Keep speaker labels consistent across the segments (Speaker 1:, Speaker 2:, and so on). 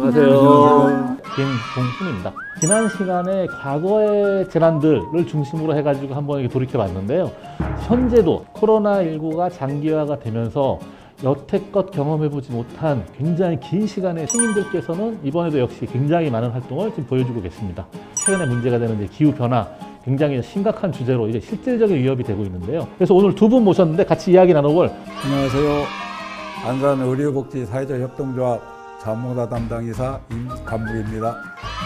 Speaker 1: 안녕하세요. 김동훈입니다. 지난 시간에 과거의 재난들을 중심으로 해가지고 한번 돌이켜 봤는데요. 현재도 코로나19가 장기화가 되면서 여태껏 경험해보지 못한 굉장히 긴 시간에 시민들께서는 이번에도 역시 굉장히 많은 활동을 지금 보여주고 계십니다. 최근에 문제가 되는 기후변화, 굉장히 심각한 주제로 이제 실질적인 위협이 되고 있는데요. 그래서 오늘 두 분 모셨는데 같이 이야기 나눠볼.
Speaker 2: 안녕하세요. 안산의료복지사회적협동조합 자원봉사 담당이사 임감묵입니다.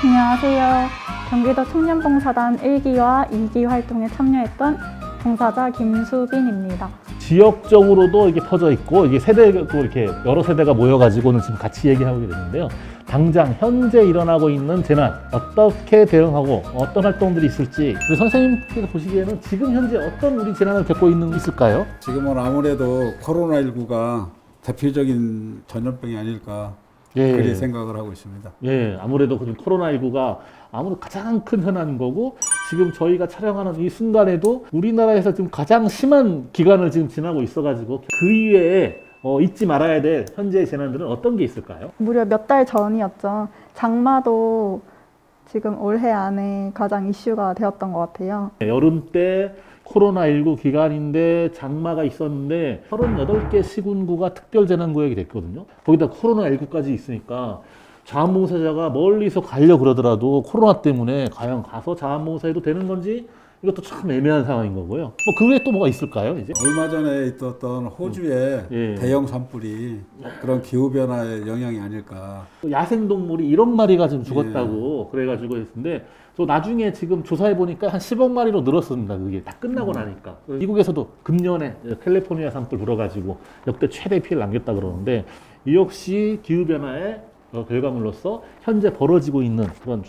Speaker 3: 안녕하세요. 경기도 청년봉사단 1기와 2기 활동에 참여했던 봉사자 김수빈입니다.
Speaker 1: 지역적으로도 이게 퍼져 있고 이게 세대도 이렇게 여러 세대가 모여가지고는 지금 같이 얘기하게 되는데요. 당장 현재 일어나고 있는 재난 어떻게 대응하고 어떤 활동들이 있을지 우리 선생님께서 보시기에는 지금 현재 어떤 우리 재난을 겪고 있는 게 있을까요?
Speaker 2: 지금은 아무래도 코로나19가 대표적인 전염병이 아닐까 그렇게 생각을 하고 있습니다.
Speaker 1: 예, 아무래도 코로나19가 아무래도 가장 큰 현안인 거고 지금 저희가 촬영하는 이 순간에도 우리나라에서 지금 가장 심한 기간을 지금 지나고 있어가지고 그 이외에 잊지 말아야 될 현재의 재난들은 어떤 게 있을까요?
Speaker 3: 무려 몇 달 전이었죠. 장마도 지금 올해 안에 가장 이슈가 되었던 것 같아요.
Speaker 1: 여름 때 코로나19 기간인데 장마가 있었는데 38개 시군구가 특별재난구역이 됐거든요. 거기다 코로나19까지 있으니까 자원봉사자가 멀리서 가려고 그러더라도 코로나 때문에 과연 가서 자원봉사해도 되는 건지 이것도 참 애매한 상황인 거고요. 뭐 그 외에 또 뭐가 있을까요? 이제
Speaker 2: 얼마 전에 있었던 호주의 대형 산불이 그런 기후변화의 영향이 아닐까.
Speaker 1: 야생동물이 1억 마리가 지금 죽었다고 그래가지고 했는데 또 나중에 지금 조사해 보니까 한 10억 마리로 늘었습니다. 그게 다 끝나고 나니까. 미국에서도 금년에 캘리포니아 산불 불어가지고 역대 최대 피해를 남겼다 그러는데 이 역시 기후변화의 결과물로서 현재 벌어지고 있는 그런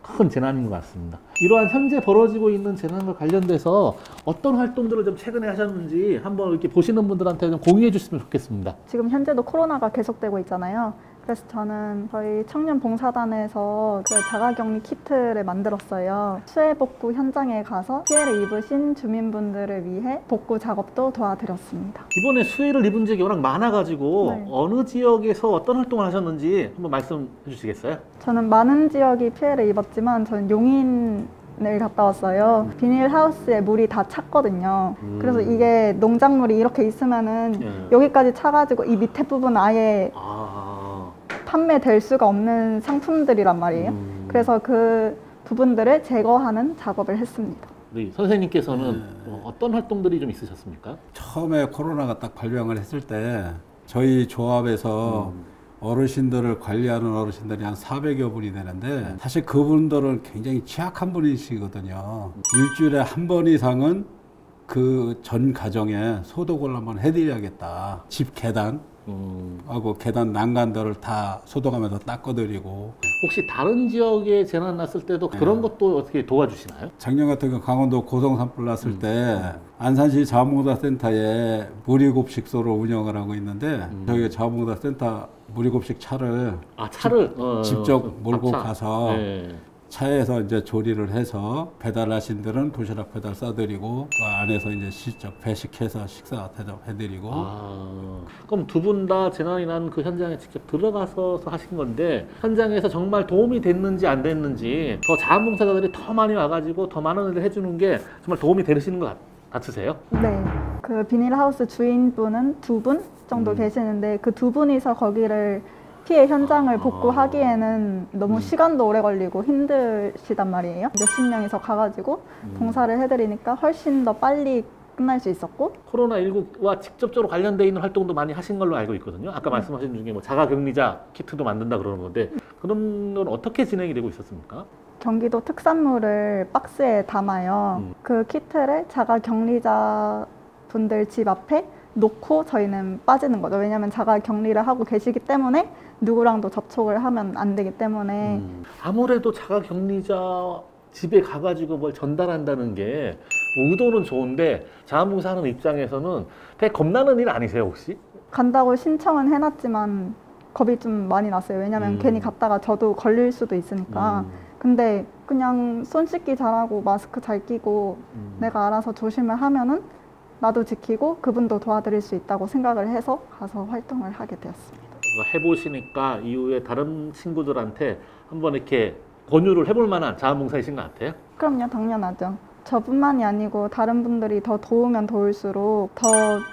Speaker 1: 큰 재난인 것 같습니다. 이러한 현재 벌어지고 있는 재난과 관련돼서 어떤 활동들을 좀 최근에 하셨는지 한번 이렇게 보시는 분들한테 좀 공유해 주시면 좋겠습니다.
Speaker 3: 지금 현재도 코로나가 계속되고 있잖아요. 그래서 저는 저희 청년봉사단에서 그 자가격리 키트를 만들었어요. 수해복구 현장에 가서 피해를 입으신 주민분들을 위해 복구 작업도 도와드렸습니다.
Speaker 1: 이번에 수해를 입은 지역이 워낙 많아가지고 어느 지역에서 어떤 활동을 하셨는지 한번 말씀해 주시겠어요?
Speaker 3: 저는 많은 지역이 피해를 입었지만 저는 용인을 갔다 왔어요. 비닐하우스에 물이 다 찼거든요. 그래서 이게 농작물이 이렇게 있으면은 여기까지 차가지고 이 밑에 부분 아예 판매될 수가 없는 상품들이란 말이에요. 그래서 그 부분들을 제거하는 작업을 했습니다.
Speaker 1: 우리 선생님께서는 어떤 활동들이 좀 있으셨습니까?
Speaker 2: 처음에 코로나가 딱 발병을 했을 때 저희 조합에서 어르신들을 관리하는 어르신들이 한 400여 분이 되는데 사실 그분들은 굉장히 취약한 분이시거든요. 일주일에 한 번 이상은 그 전 가정에 소독을 한번 해드려야겠다. 집 계단 하고 계단 난간들을 다 소독하면서 닦아드리고.
Speaker 1: 혹시 다른 지역에 재난 났을 때도 그런 것도 어떻게 도와주시나요?
Speaker 2: 작년 같은 경우 강원도 고성 산불 났을 때 안산시 자원봉사센터에 무료급식소를 운영을 하고 있는데 저희 자원봉사센터 무료급식 차를 직접 몰고 가서 차에서 이제 조리를 해서 배달하신 분들은 도시락 배달 싸드리고 그 안에서 이제 직접 배식해서 식사 대접해드리고.
Speaker 1: 그럼 두 분 다 재난이 난 그 현장에 직접 들어가서 하신 건데 현장에서 정말 도움이 됐는지 안 됐는지 더 자원봉사자들이 더 많이 와가지고 더 많은 일을 해주는 게 정말 도움이 되시는 것 같으세요?
Speaker 3: 네. 그 비닐하우스 주인분은 2분 정도 계시는데 그 2분이서 거기를 피해 현장을 복구하기에는 너무 시간도 오래 걸리고 힘드시단 말이에요. 몇십 명이서 가가지고 봉사를 해드리니까 훨씬 더 빨리 끝날 수 있었고.
Speaker 1: 코로나19와 직접적으로 관련되어 있는 활동도 많이 하신 걸로 알고 있거든요. 아까 말씀하신 중에 뭐 자가격리자 키트도 만든다 그러는 건데 그런 건 어떻게 진행이 되고 있었습니까?
Speaker 3: 경기도 특산물을 박스에 담아요. 그 키트를 자가격리자 분들 집 앞에 놓고 저희는 빠지는 거죠. 왜냐하면 자가격리를 하고 계시기 때문에 누구랑도 접촉을 하면 안 되기 때문에.
Speaker 1: 아무래도 자가격리자 집에 가가지고 뭘 전달한다는 게 의도는 좋은데 자원봉사하는 입장에서는 되게 겁나는 일 아니세요 혹시?
Speaker 3: 간다고 신청은 해놨지만 겁이 좀 많이 났어요. 왜냐면 괜히 갔다가 저도 걸릴 수도 있으니까. 근데 그냥 손 씻기 잘하고 마스크 잘 끼고 내가 알아서 조심을 하면은 나도 지키고 그분도 도와드릴 수 있다고 생각을 해서 가서 활동을 하게 되었습니다.
Speaker 1: 해보시니까 이후에 다른 친구들한테 한번 이렇게 권유를 해볼 만한 자원봉사이신 것 같아요?
Speaker 3: 그럼요, 당연하죠. 저뿐만이 아니고 다른 분들이 더 도우면 도울수록 더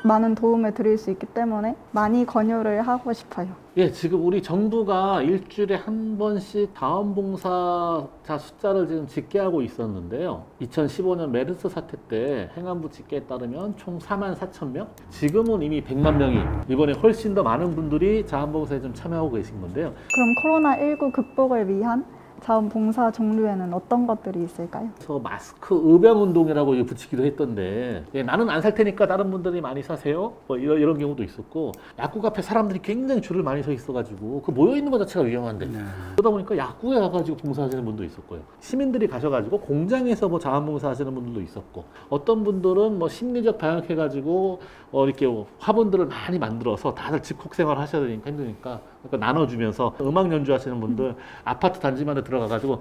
Speaker 3: 많은 도움을 드릴 수 있기 때문에 많이 권유를 하고 싶어요.
Speaker 1: 예, 지금 우리 정부가 일주일에 한 번씩 자원봉사자 숫자를 지금 집계하고 있었는데요. 2015년 메르스 사태 때 행안부 집계에 따르면 총 44,000명? 지금은 이미 100만 명이 이번에 훨씬 더 많은 분들이 자원봉사에 좀 참여하고 계신 건데요.
Speaker 3: 그럼 코로나19 극복을 위한 자원봉사 종류에는 어떤 것들이 있을까요?
Speaker 1: 그래서 마스크 의병운동이라고 붙이기도 했던데 예, 나는 안 살 테니까 다른 분들이 많이 사세요? 뭐 이런 경우도 있었고 약국 앞에 사람들이 굉장히 줄을 많이 서 있어가지고 그 모여있는 것 자체가 위험한데 그러다 보니까 약국에 가가지고 봉사하시는 분도 있었고요. 시민들이 가셔가지고 공장에서 뭐 자원봉사 하시는 분들도 있었고 어떤 분들은 뭐 심리적 방역해가지고 이렇게 화분들을 많이 만들어서 다들 집콕생활 하셔야 되니까 힘드니까 그러니까 나눠주면서 음악 연주하시는 분들 아파트 단지마다 들어가가지고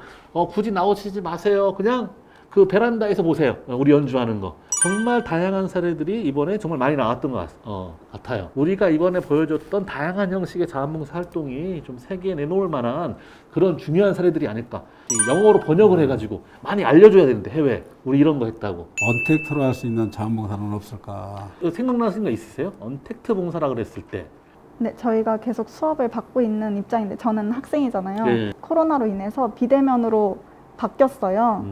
Speaker 1: 굳이 나오시지 마세요. 그냥 그 베란다에서 보세요. 우리 연주하는 거. 정말 다양한 사례들이 이번에 정말 많이 나왔던 것 같아요. 우리가 이번에 보여줬던 다양한 형식의 자원봉사 활동이 좀 세계에 내놓을 만한 그런 중요한 사례들이 아닐까. 영어로 번역을 해가지고 많이 알려줘야 되는데 해외 우리 이런 거 했다고.
Speaker 2: 언택트로 할 수 있는 자원봉사는 없을까?
Speaker 1: 생각나시는 거 있으세요? 언택트 봉사라 그랬을 때.
Speaker 3: 네, 저희가 계속 수업을 받고 있는 입장인데 저는 학생이잖아요.
Speaker 1: 네.
Speaker 3: 코로나로 인해서 비대면으로 바뀌었어요.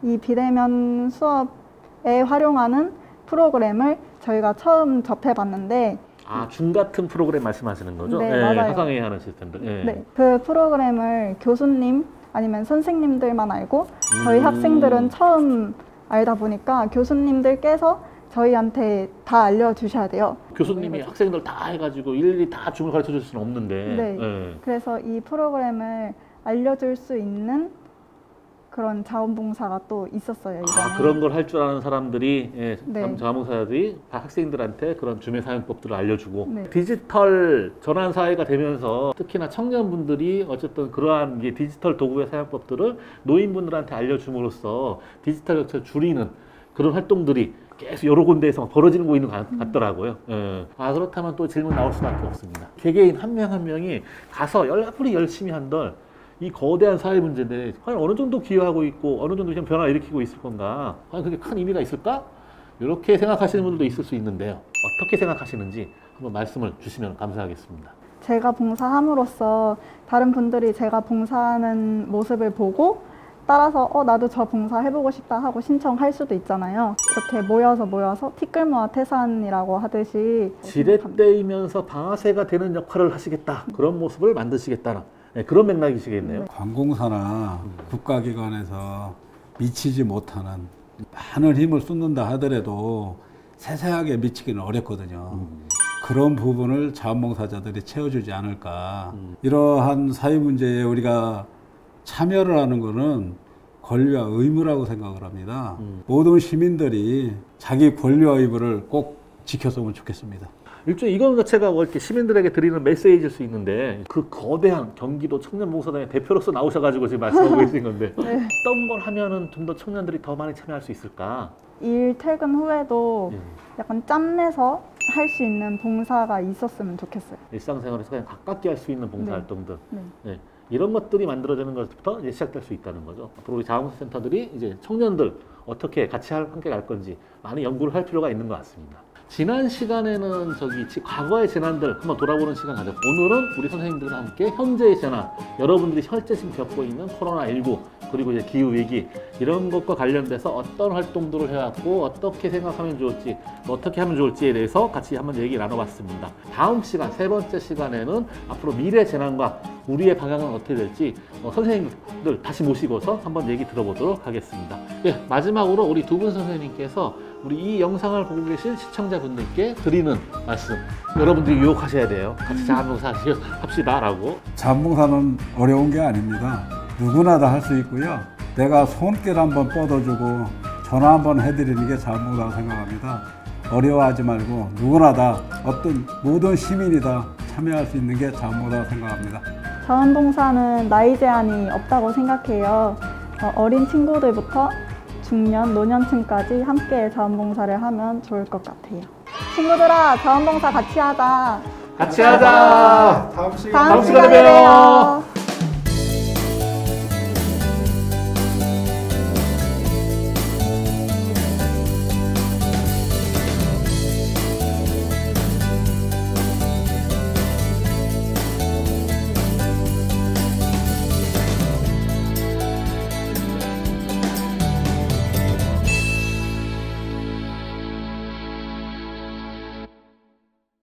Speaker 3: 이 비대면 수업에 활용하는 프로그램을 저희가 처음 접해봤는데
Speaker 1: 줌 같은 프로그램 말씀하시는 거죠?
Speaker 3: 네, 맞아요.
Speaker 1: 화상회의 하는 시스템들. 네.
Speaker 3: 네, 그 프로그램을 교수님 아니면 선생님들만 알고 저희 학생들은 처음 알다 보니까 교수님들께서 저희한테 다 알려주셔야 돼요.
Speaker 1: 교수님이 학생들 다 해가지고 일일이 다 줌을 가르쳐 줄 수는 없는데.
Speaker 3: 네. 그래서 이 프로그램을 알려줄 수 있는 그런 자원봉사가 또 있었어요. 이번에.
Speaker 1: 그런 걸 할 줄 아는 사람들이
Speaker 3: 네.
Speaker 1: 자원봉사자들이 학생들한테 그런 줌의 사용법들을 알려주고
Speaker 3: 네.
Speaker 1: 디지털 전환 사회가 되면서 특히나 청년분들이 어쨌든 그러한 디지털 도구의 사용법들을 노인분들한테 알려줌으로써 디지털 격차를 줄이는 그런 활동들이 계속 여러 군데에서 벌어지고 있는 것 같더라고요. 그렇다면 또 질문 나올 수밖에 없습니다. 개개인 한 명 한 명이 가서 아무리 열심히 한들 이 거대한 사회 문제인데 과연 어느 정도 기여하고 있고 어느 정도 변화를 일으키고 있을 건가? 과연 그게 큰 의미가 있을까? 이렇게 생각하시는 분들도 있을 수 있는데요. 어떻게 생각하시는지 한번 말씀을 주시면 감사하겠습니다.
Speaker 3: 제가 봉사함으로써 다른 분들이 제가 봉사하는 모습을 보고 따라서 나도 저 봉사 해보고 싶다 하고 신청할 수도 있잖아요. 이렇게 모여서 티끌모아 태산이라고 하듯이
Speaker 1: 지렛대이면서 방아쇠가 되는 역할을 하시겠다. 그런 모습을 만드시겠다는 그런 맥락이시겠네요.
Speaker 2: 관공서나 국가기관에서 미치지 못하는 많은 힘을 쏟는다 하더라도 세세하게 미치기는 어렵거든요. 그런 부분을 자원봉사자들이 채워주지 않을까. 이러한 사회 문제에 우리가 참여를 하는 것은 권리와 의무라고 생각을 합니다. 모든 시민들이 자기 권리와 의무를 꼭 지켰으면 좋겠습니다.
Speaker 1: 일종의 이건 자체가 이렇게 시민들에게 드리는 메시지일 수 있는데 그 거대한 경기도 청년봉사단의 대표로서 나오셔가지고 지금 말씀하고 계신 건데
Speaker 3: 네.
Speaker 1: 어떤 걸 하면은 좀 더 청년들이 더 많이 참여할 수 있을까?
Speaker 3: 일 퇴근 후에도 약간 짬내서 할 수 있는 봉사가 있었으면 좋겠어요.
Speaker 1: 일상생활에서 그냥 가깝게 할 수 있는 봉사활동들.
Speaker 3: 네.
Speaker 1: 네. 이런 것들이 만들어지는 것부터 이제 시작될 수 있다는 거죠. 앞으로 우리 자원봉사센터들이 이제 청년들 어떻게 같이 함께 갈 건지 많이 연구를 할 필요가 있는 것 같습니다. 지난 시간에는 과거의 재난들 한번 돌아보는 시간 가졌고 오늘은 우리 선생님들과 함께 현재의 재난, 여러분들이 실제 지금 겪고 있는 코로나19 그리고 이제 기후위기 이런 것과 관련돼서 어떤 활동들을 해왔고 어떻게 생각하면 좋을지 어떻게 하면 좋을지에 대해서 같이 한번 얘기 나눠봤습니다. 다음 시간, 세 번째 시간에는 앞으로 미래 재난과 우리의 방향은 어떻게 될지 선생님들 다시 모시고서 한번 얘기 들어보도록 하겠습니다. 예, 마지막으로 우리 두 분 선생님께서 우리 이 영상을 보고 계신 시청자분들께 드리는 말씀 여러분들이 유혹하셔야 돼요. 같이 자원봉사 합시다 라고.
Speaker 2: 자원봉사는 어려운 게 아닙니다. 누구나 다 할 수 있고요. 내가 손길 한번 뻗어주고 전화 한번 해드리는 게 자원봉사라고 생각합니다. 어려워하지 말고 누구나 다 모든 시민이 다 참여할 수 있는 게 자원봉사라고 생각합니다.
Speaker 3: 자원봉사는 나이 제한이 없다고 생각해요. 어린 친구들부터 중년, 노년층까지 함께 자원봉사를 하면 좋을 것 같아요. 친구들아, 자원봉사 같이 하자.
Speaker 1: 같이 하자.
Speaker 2: 다음 시간에
Speaker 3: 다음
Speaker 1: 시간에
Speaker 3: 시간에
Speaker 1: 봬요.
Speaker 3: 봬요.